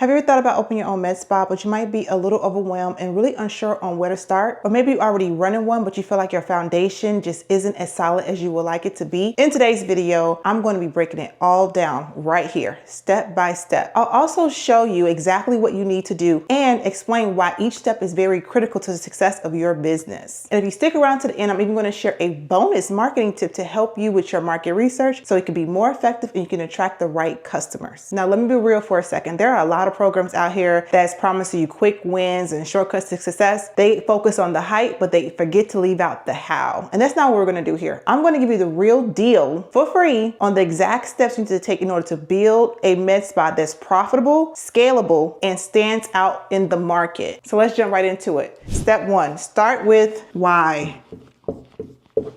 Have you ever thought about opening your own med spa, but you might be a little overwhelmed and really unsure on where to start? Or maybe you're already running one, but you feel like your foundation just isn't as solid as you would like it to be? In today's video, I'm going to be breaking it all down right here, step by step. I'll also show you exactly what you need to do and explain why each step is very critical to the success of your business. And if you stick around to the end, I'm even going to share a bonus marketing tip to help you with your market research so it can be more effective and you can attract the right customers. Now, let me be real for a second. There are a lot of programs out here that's promising you quick wins and shortcuts to success. They focus on the hype, but they forget to leave out the how. And that's not what we're going to do here. I'm going to give you the real deal for free on the exact steps you need to take in order to build a med spa that's profitable, scalable, and stands out in the market. So let's jump right into it. Step one, start with why.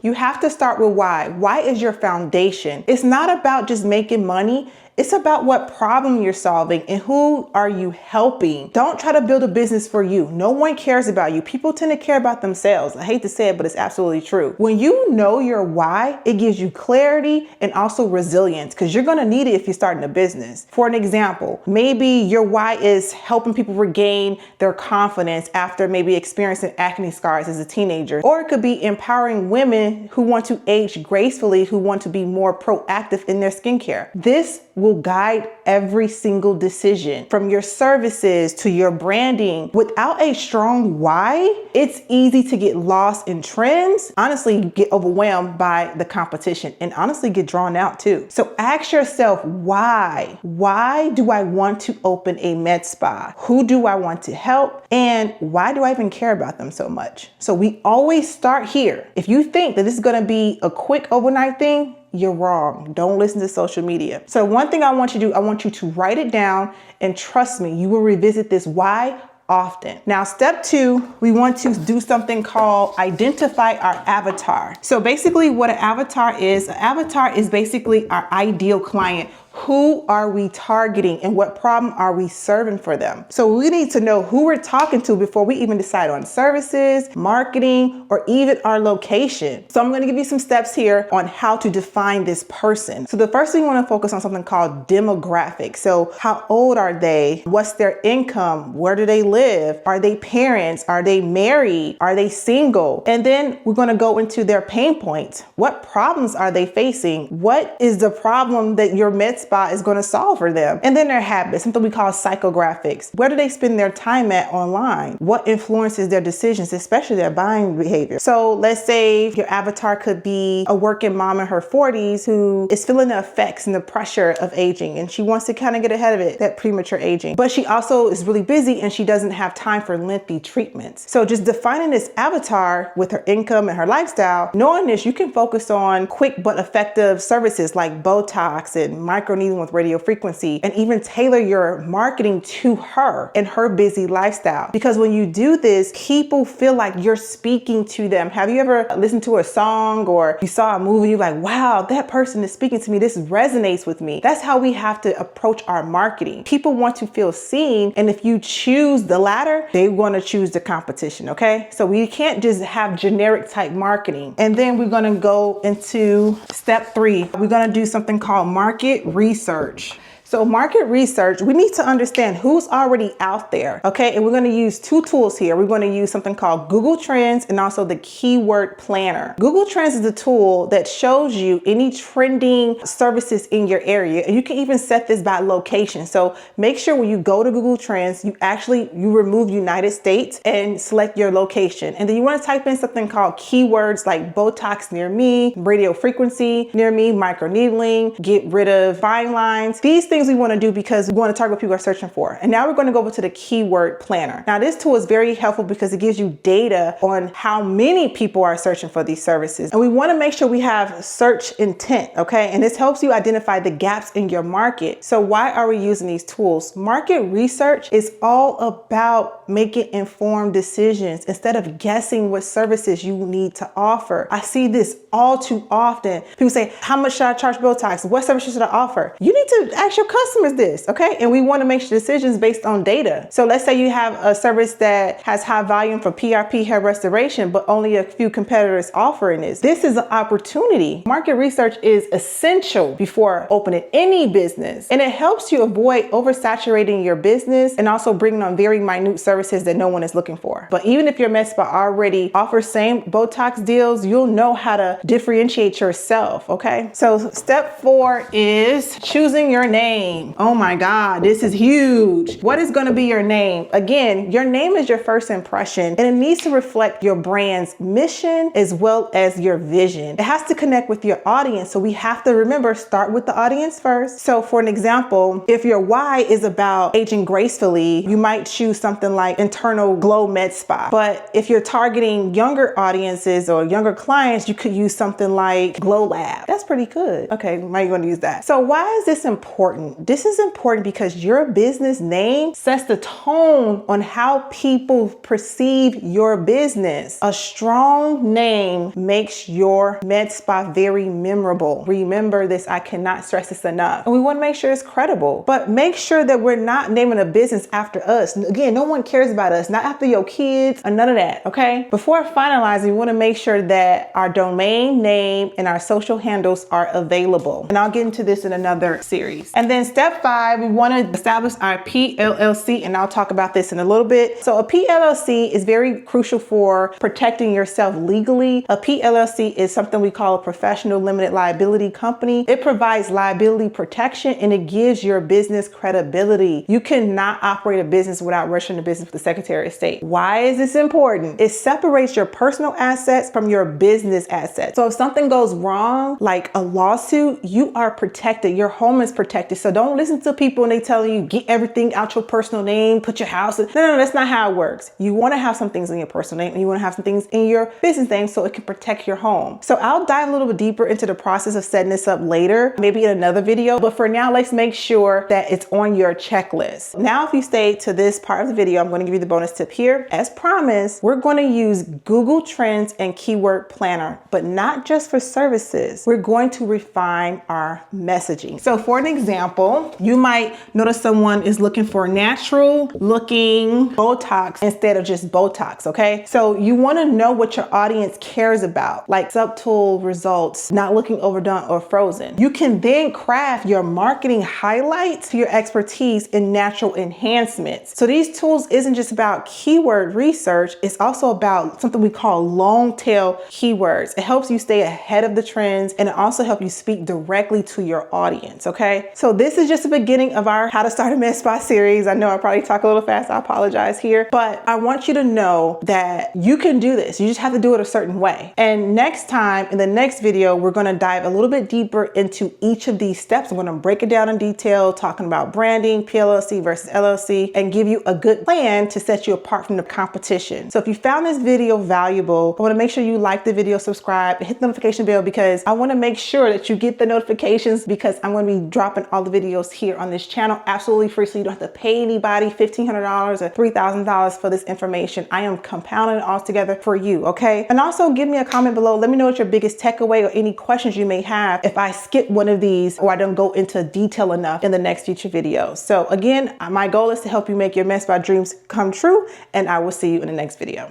You have to start with why. Why is your foundation? It's not about just making money. It's about what problem you're solving and who are you helping. Don't try to build a business for you. No one cares about you. People tend to care about themselves. I hate to say it, but it's absolutely true. When you know your why, it gives you clarity and also resilience because you're going to need it if you're starting a business. For an example, maybe your why is helping people regain their confidence after maybe experiencing acne scars as a teenager. Or it could be empowering women who want to age gracefully, who want to be more proactive in their skincare. This will guide every single decision from your services to your branding. Without a strong why, it's easy to get lost in trends, honestly get overwhelmed by the competition, and honestly get drawn out too. So ask yourself, why? Why do I want to open a med spa? Who do I want to help? And why do I even care about them so much? So we always start here. If you think that this is going to be a quick overnight thing, you're wrong. Don't listen to social media. So one thing I want you to do, I want you to write it down, and trust me, you will revisit this why often. Now, step two, we want to do something called identify our avatar. So basically what an avatar is basically our ideal client. Who are we targeting and what problem are we serving for them? So we need to know who we're talking to before we even decide on services, marketing, or even our location. So I'm going to give you some steps here on how to define this person. So the first thing we want to focus on something called demographics. So how old are they? What's their income? Where do they live? Are they parents? Are they married? Are they single? And then we're going to go into their pain points. What problems are they facing? What is the problem that your med spa is going to solve for them? And then their habits, something we call psychographics. Where do they spend their time at online? What influences their decisions, especially their buying behavior? So let's say your avatar could be a working mom in her 40s who is feeling the effects and the pressure of aging, and she wants to kind of get ahead of it, that premature aging. But she also is really busy and she doesn't have time for lengthy treatments. So just defining this avatar with her income and her lifestyle, knowing this, you can focus on quick but effective services like Botox and microneedling with radio frequency, and even tailor your marketing to her and her busy lifestyle. Because when you do this, people feel like you're speaking to them. Have you ever listened to a song or you saw a movie, you're like, wow, that person is speaking to me. This resonates with me. That's how we have to approach our marketing. People want to feel seen. And if you choose the latter, they want to choose the competition. Okay. So we can't just have generic type marketing. And then we're going to go into step three. We're going to do something called market research. So market research, we need to understand who's already out there, okay? And we're going to use two tools here. We're going to use something called Google Trends and also the Keyword Planner. Google Trends is a tool that shows you any trending services in your area. And you can even set this by location. So make sure when you go to Google Trends, you remove United States and select your location. And then you want to type in something called keywords like Botox near me, radio frequency near me, microneedling, get rid of fine lines. These things we want to do because we want to target what people are searching for. And now we're going to go over to the Keyword Planner. Now this tool is very helpful because it gives you data on how many people are searching for these services. And we want to make sure we have search intent, okay? And this helps you identify the gaps in your market. So why are we using these tools? Market research is all about making informed decisions instead of guessing what services you need to offer. I see this all too often. People say, how much should I charge Botox? What services should I offer? You need to ask your customers this, okay? And we want to make decisions based on data. So let's say you have a service that has high volume for PRP hair restoration, but only a few competitors offering this. This is an opportunity. Market research is essential before opening any business, and it helps you avoid oversaturating your business and also bringing on very minute services that no one is looking for. But even if your Medspa already offers same Botox deals, you'll know how to differentiate yourself, okay? So step 4 is choosing your name. Oh my God, this is huge. What is gonna be your name? Again, your name is your first impression, and it needs to reflect your brand's mission as well as your vision. It has to connect with your audience. So we have to remember, start with the audience first. So for an example, if your why is about aging gracefully, you might choose something like Internal Glow Med Spa. But if you're targeting younger audiences or younger clients, you could use something like Glow Lab. That's pretty good. Okay, might want to use that. So why is this important? This is important because your business name sets the tone on how people perceive your business. A strong name makes your med spa very memorable. Remember this, I cannot stress this enough. And we want to make sure it's credible, but make sure that we're not naming a business after us. Again, no one cares about us, not after your kids or none of that, okay? Before finalizing, we want to make sure that our domain name and our social handles are available. And I'll get into this in another series. And then step 5, we want to establish our PLLC, and I'll talk about this in a little bit. So a PLLC is very crucial for protecting yourself legally. A PLLC is something we call a professional limited liability company. It provides liability protection and it gives your business credibility. You cannot operate a business without registering the business with the Secretary of State. Why is this important? It separates your personal assets from your business assets. So if something goes wrong, like a lawsuit, you are protected. Your home is protected. So don't listen to people and they tell you, get everything out your personal name, put your house in. No, that's not how it works. You want to have some things in your personal name and you want to have some things in your business name so it can protect your home. So I'll dive a little bit deeper into the process of setting this up later, maybe in another video. But for now, let's make sure that it's on your checklist. Now, if you stay to this part of the video, I'm going to give you the bonus tip here. As promised, we're going to use Google Trends and Keyword Planner, but not just for services. We're going to refine our messaging. So for an example, you might notice someone is looking for natural looking Botox instead of just Botox, okay? So you want to know what your audience cares about, like subtle results, not looking overdone or frozen. You can then craft your marketing highlights to your expertise in natural enhancements. So these tools isn't just about keyword research, it's also about something we call long tail keywords. It helps you stay ahead of the trends and it also helps you speak directly to your audience, okay? So this is just the beginning of our How to Start a Med Spa series. I know I probably talk a little fast, I apologize here, but I want you to know that you can do this. You just have to do it a certain way. And next time, in the next video, we're gonna dive a little bit deeper into each of these steps. I'm gonna break it down in detail, talking about branding, PLLC versus LLC, and give you a good plan to set you apart from the competition. So if you found this video valuable, I wanna make sure you like the video, subscribe, and hit the notification bell because I wanna make sure that you get the notifications because I'm gonna be dropping all the videos here on this channel absolutely free, so you don't have to pay anybody $1,500 or $3,000 for this information. I am compounding it all together for you, okay? And also give me a comment below. Let me know what your biggest takeaway or any questions you may have if I skip one of these or I don't go into detail enough in the next future videos. So again, my goal is to help you make your Med Spa dreams come true, and I will see you in the next video.